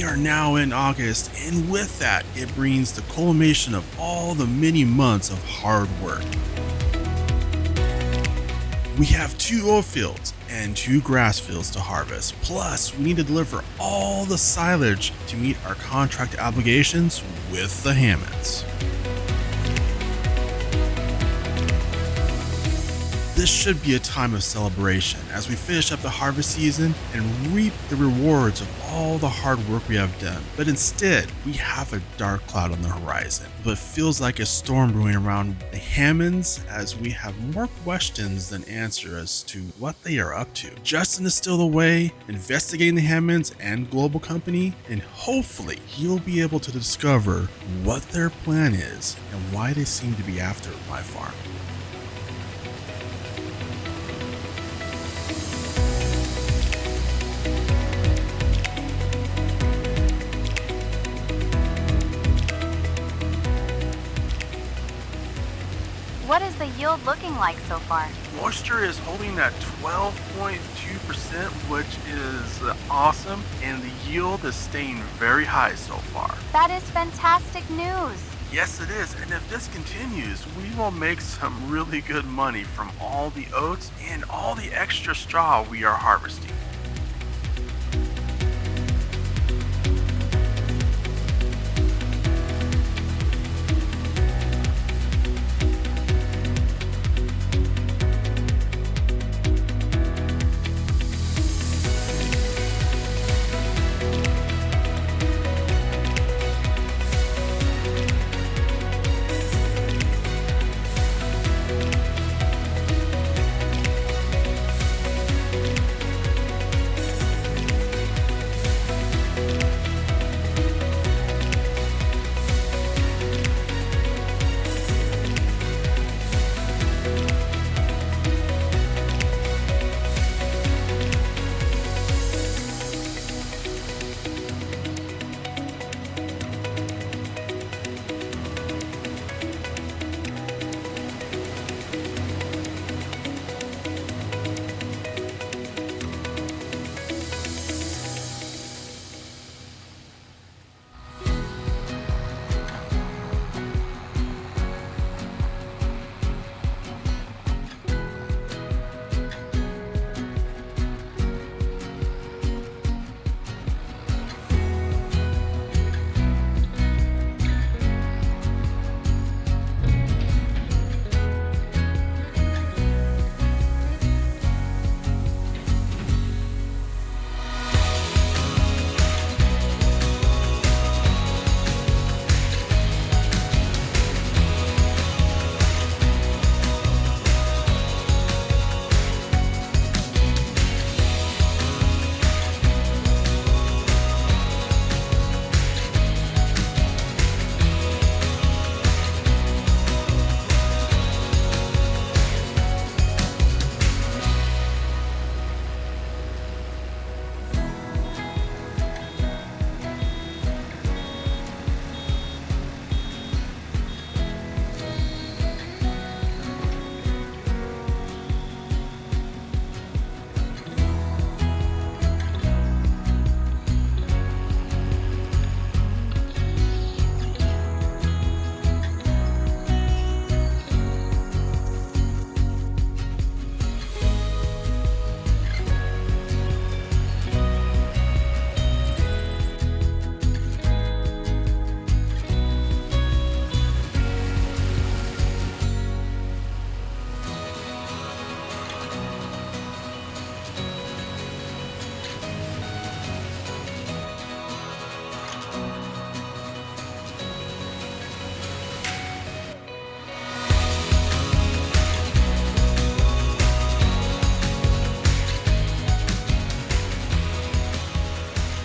are now in August, and with that, it brings the culmination of all the many months of hard work. We have 2 oat fields and 2 grass fields to harvest, plus we need to deliver all the silage to meet our contract obligations with the Hammonds. This should be a time of celebration as we finish up the harvest season and reap the rewards of all the hard work we have done. But instead, we have a dark cloud on the horizon. But feels like a storm brewing around the Hammonds as we have more questions than answers as to what they are up to. Justin is still away, investigating the Hammonds and global company, and hopefully he'll be able to discover what their plan is and why they seem to be after my farm. What is the yield looking like so far? Moisture is holding at 12.2%, which is awesome, and the yield is staying very high so far. That is fantastic news. Yes, it is, and if this continues, we will make some really good money from all the oats and all the extra straw we are harvesting.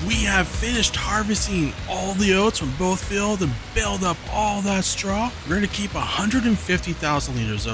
We have finished harvesting all the oats from both fields and baled up all that straw. We're going to keep 150,000 liters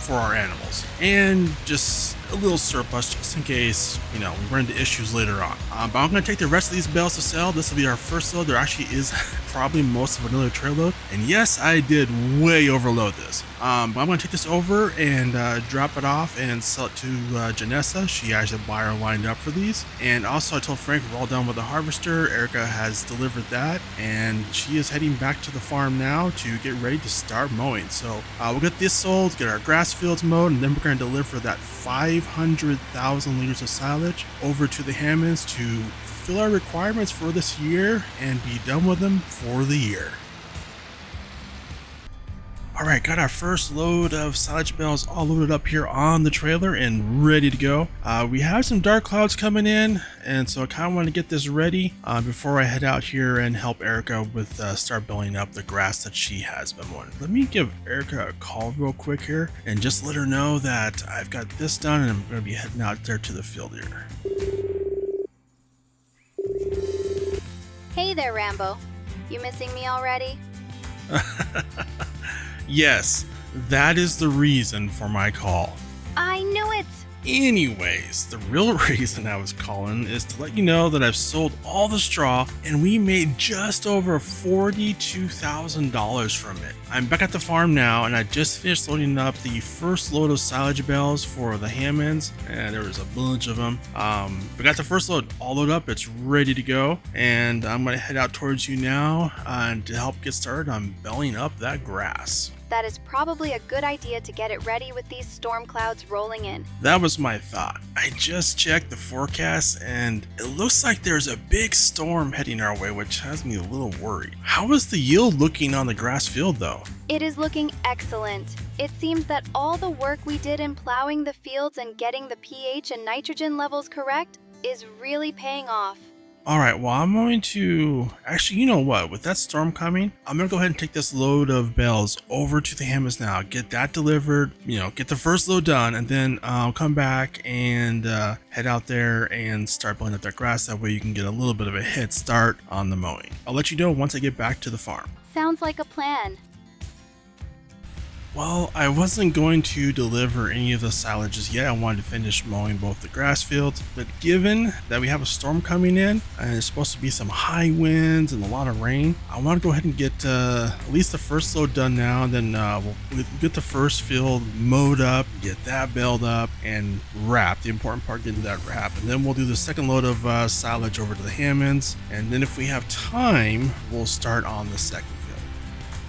for our animals and just a little surplus just in case, you know, we run into issues later on. But I'm going to take the rest of these bales to sell. This will be our first load. There actually is probably most of another trail load. And yes, I did way overload this. But I'm going to take this over and drop it off and sell it to Janessa. She has a buyer lined up for these. And also I told Frank we're all done with the harvester. Erika has delivered that and she is heading back to the farm now to get ready to start mowing. So we'll get this sold, get our grass fields mowed, and then we're going to deliver that 500,000 liters of silage over to the Hammonds to fulfill our requirements for this year and be done with them for the year. Alright, got our first load of silage bales all loaded up here on the trailer and ready to go. We have some dark clouds coming in, and so I kind of want to get this ready before I head out here and help Erika with start building up the grass that she has been mowing. Let me give Erika a call real quick here and just let her know that I've got this done and I'm going to be heading out there to the field here. Hey there, Rambo. You missing me already? Yes, that is the reason for my call. I knew it! Anyways, the real reason I was calling is to let you know that I've sold all the straw and we made just over $42,000 from it. I'm back at the farm now and I just finished loading up the first load of silage bales for the Hammonds, and there was a bunch of them. We got the first load all loaded up, it's ready to go, and I'm going to head out towards you now to help get started on belling up that grass. That is probably a good idea to get it ready with these storm clouds rolling in. That was my thought. I just checked the forecast and it looks like there's a big storm heading our way, which has me a little worried. How is the yield looking on the grass field though? It is looking excellent. It seems that all the work we did in plowing the fields and getting the pH and nitrogen levels correct is really paying off. Alright, well I'm going to, actually you know what, with that storm coming, I'm going to go ahead and take this load of bales over to the Hammonds now, get that delivered, you know, get the first load done, and then I'll come back and head out there and start blowing up that grass. That way you can get a little bit of a head start on the mowing. I'll let you know once I get back to the farm. Sounds like a plan. Well, I wasn't going to deliver any of the silages yet. I wanted to finish mowing both the grass fields, but given that we have a storm coming in and there's supposed to be some high winds and a lot of rain, I want to go ahead and get at least the first load done now, and then we'll get the first field mowed up, get that baled up and wrapped. The important part, getting that wrapped, and then we'll do the second load of silage over to the Hammonds, and then if we have time, we'll start on the second.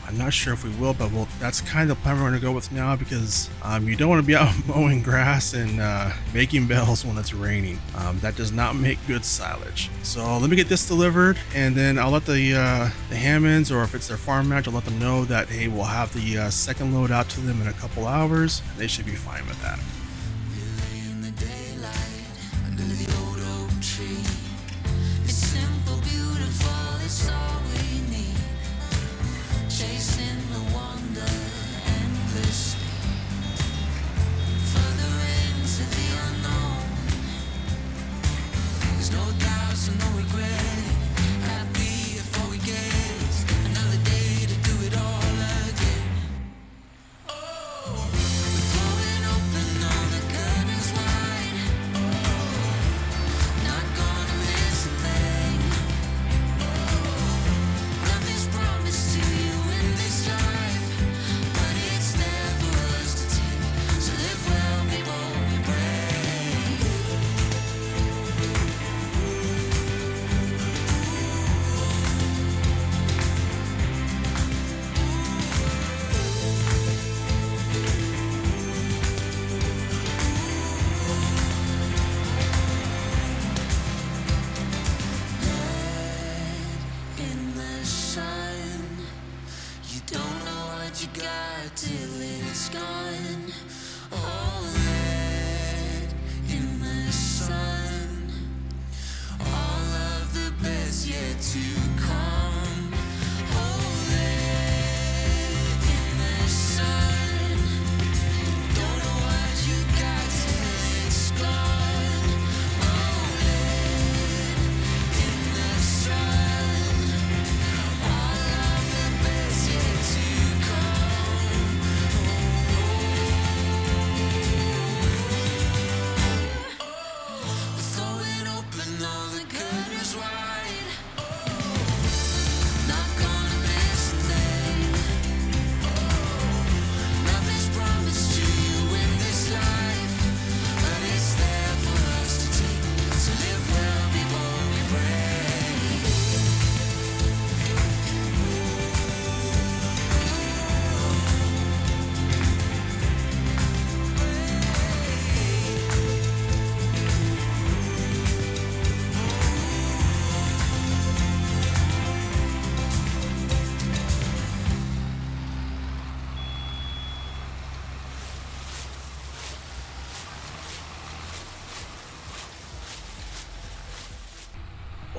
I'm not sure if we will, but that's kind of the plan we're going to go with now, because you don't want to be out mowing grass and making bales when it's raining. That does not make good silage. So let me get this delivered, and then I'll let the Hammonds, or if it's their farm manager, I'll let them know that, hey, we'll have the second load out to them in a couple hours. They should be fine with that.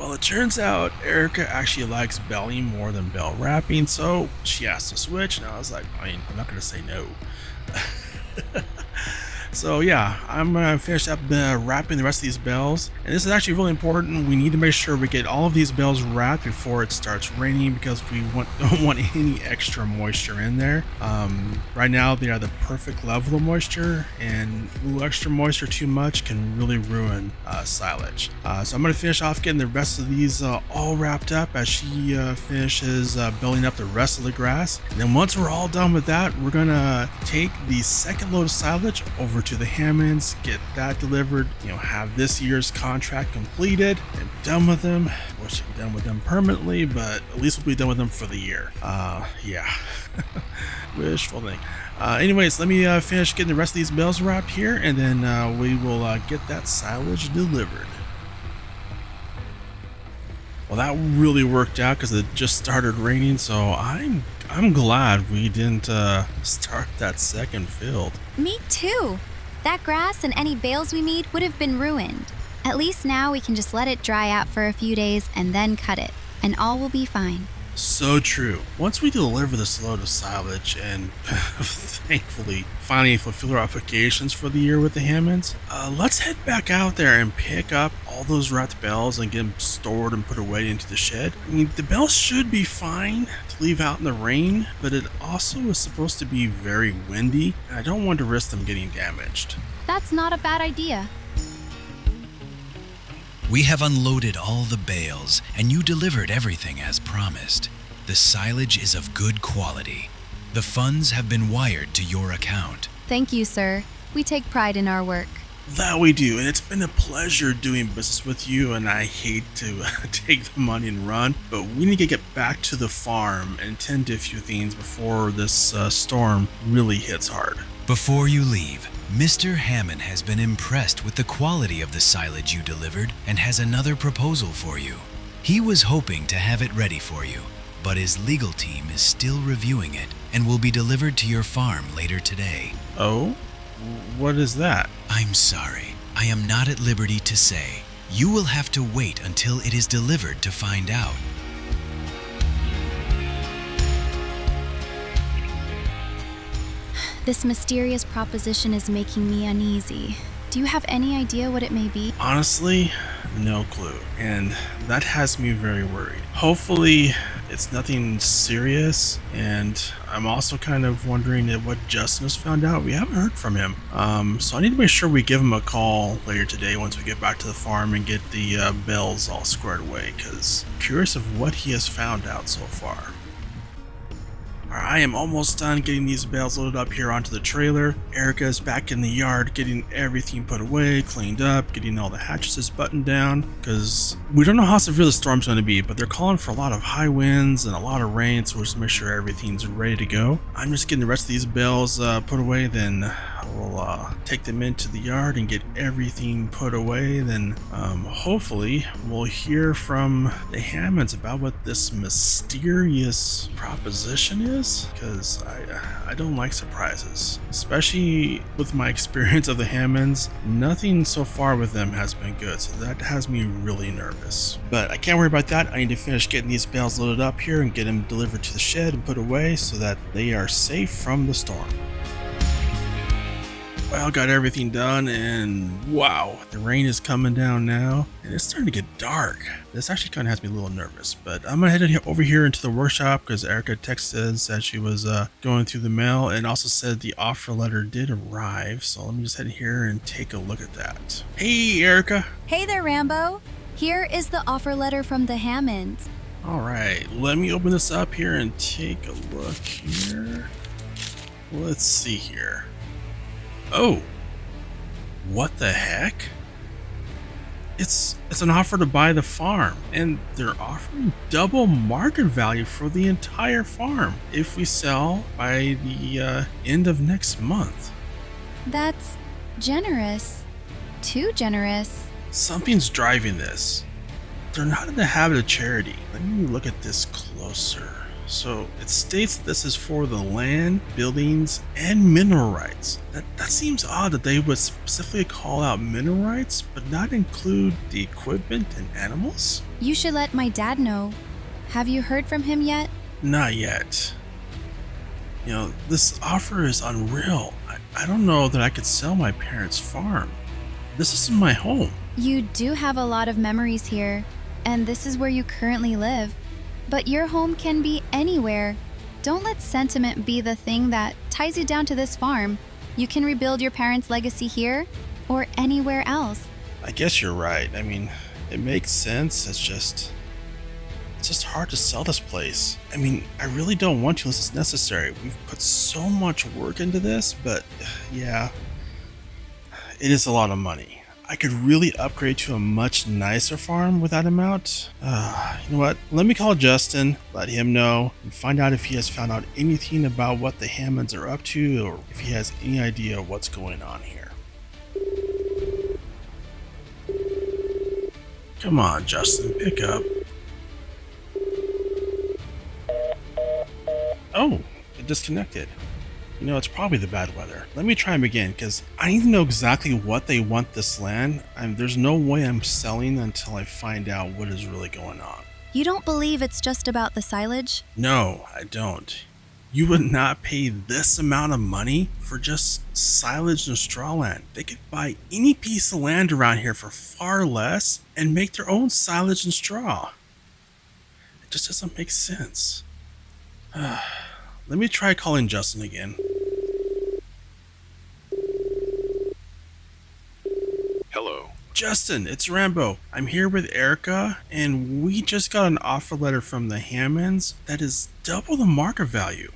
Well, it turns out Erica actually likes belling more than bell wrapping, so she asked to switch, and I was like, I mean, I'm not going to say no. So yeah, I'm gonna finish up wrapping the rest of these bales, and this is actually really important. We need to make sure we get all of these bales wrapped before it starts raining because we don't want any extra moisture in there. Right now they are the perfect level of moisture, and a little extra moisture too much can really ruin silage. So I'm gonna finish off getting the rest of these all wrapped up as she finishes building up the rest of the grass. And then once we're all done with that, we're gonna take the second load of silage over to the Hammonds, get that delivered, have this year's contract completed and done with them. We should be done with them permanently, but at least we'll be done with them for the year. Yeah. Wishful thinking. Anyways, let me finish getting the rest of these bales wrapped here, and then we will get that silage delivered. Well, that really worked out because it just started raining, so I'm glad we didn't start that second field. Me too. That grass and any bales we made would have been ruined. At least now we can just let it dry out for a few days and then cut it, and all will be fine. So true. Once we deliver this load of silage and thankfully finally fulfill our obligations for the year with the Hammonds, let's head back out there and pick up all those wrapped bales and get them stored and put away into the shed. I mean, the bales should be fine to leave out in the rain, but it also is supposed to be very windy, and I don't want to risk them getting damaged. That's not a bad idea. We have unloaded all the bales, and you delivered everything as promised. The silage is of good quality. The funds have been wired to your account. Thank you, sir. We take pride in our work. That we do, and it's been a pleasure doing business with you, and I hate to take the money and run, but we need to get back to the farm and tend to a few things before this storm really hits hard. Before you leave, Mr. Hammond has been impressed with the quality of the silage you delivered and has another proposal for you. He was hoping to have it ready for you, but his legal team is still reviewing it and will be delivered to your farm later today. Oh? What is that? I'm sorry. I am not at liberty to say. You will have to wait until it is delivered to find out. This mysterious proposition is making me uneasy. Do you have any idea what it may be? Honestly, no clue, and that has me very worried. Hopefully, it's nothing serious, and I'm also kind of wondering what Justin has found out. We haven't heard from him, so I need to make sure we give him a call later today once we get back to the farm and get the bales all squared away, because I'm curious of what he has found out so far. I am almost done getting these bales loaded up here onto the trailer. Erica is back in the yard getting everything put away, cleaned up, getting all the hatches buttoned down, because we don't know how severe the storm's going to be, but they're calling for a lot of high winds and a lot of rain, so we'll just make sure everything's ready to go. I'm just getting the rest of these bales put away, then we'll take them into the yard and get everything put away. Then hopefully we'll hear from the Hammonds about what this mysterious proposition is, because I don't like surprises, especially with my experience of the Hammonds. Nothing so far with them has been good, so that has me really nervous. But I can't worry about that. I need to finish getting these bales loaded up here and get them delivered to the shed and put away so that they are safe from the storm. Well, got everything done, and wow, the rain is coming down now, and it's starting to get dark. This actually kind of has me a little nervous, but I'm gonna head over here into the workshop because Erica texted and said she was going through the mail, and also said the offer letter did arrive. So let me just head here and take a look at that. Hey, Erica. Hey there, Rambo. Here is the offer letter from the Hammonds. All right, let me open this up here and take a look here. Let's see here. Oh, what the heck? It's an offer to buy the farm, and they're offering double market value for the entire farm if we sell by the end of next month. That's generous. Too generous. Something's driving this. They're not in the habit of charity. Let me look at this closer. So it states that this is for the land, buildings, and mineral rights. That seems odd that they would specifically call out mineral rights, but not include the equipment and animals? You should let my dad know. Have you heard from him yet? Not yet. You know, this offer is unreal. I don't know that I could sell my parents' farm. This isn't my home. You do have a lot of memories here, and this is where you currently live. But your home can be anywhere. Don't let sentiment be the thing that ties you down to this farm. You can rebuild your parents' legacy here or anywhere else. I guess you're right. I mean, it makes sense. It's just hard to sell this place. I mean, I really don't want to unless it's necessary. We've put so much work into this, but yeah, it is a lot of money. I could really upgrade to a much nicer farm with that amount. You know what? Let me call Justin, let him know, and find out if he has found out anything about what the Hammonds are up to, or if he has any idea what's going on here. Come on, Justin, pick up. Oh, it disconnected. You know, it's probably the bad weather. Let me try him again, because I need to know exactly what they want this land. There's no way I'm selling until I find out what is really going on. You don't believe it's just about the silage? No, I don't. You would not pay this amount of money for just silage and straw land. They could buy any piece of land around here for far less and make their own silage and straw. It just doesn't make sense. Let me try calling Justin again. Hello. Justin, it's Rambo. I'm here with Erika, and we just got an offer letter from the Hammonds that is double the market value.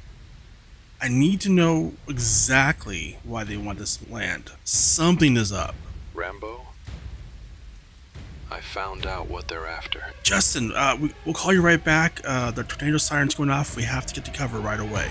I need to know exactly why they want this land. Something is up. Rambo? I found out what they're after. Justin, we'll call you right back. The tornado siren's going off. We have to get to cover right away.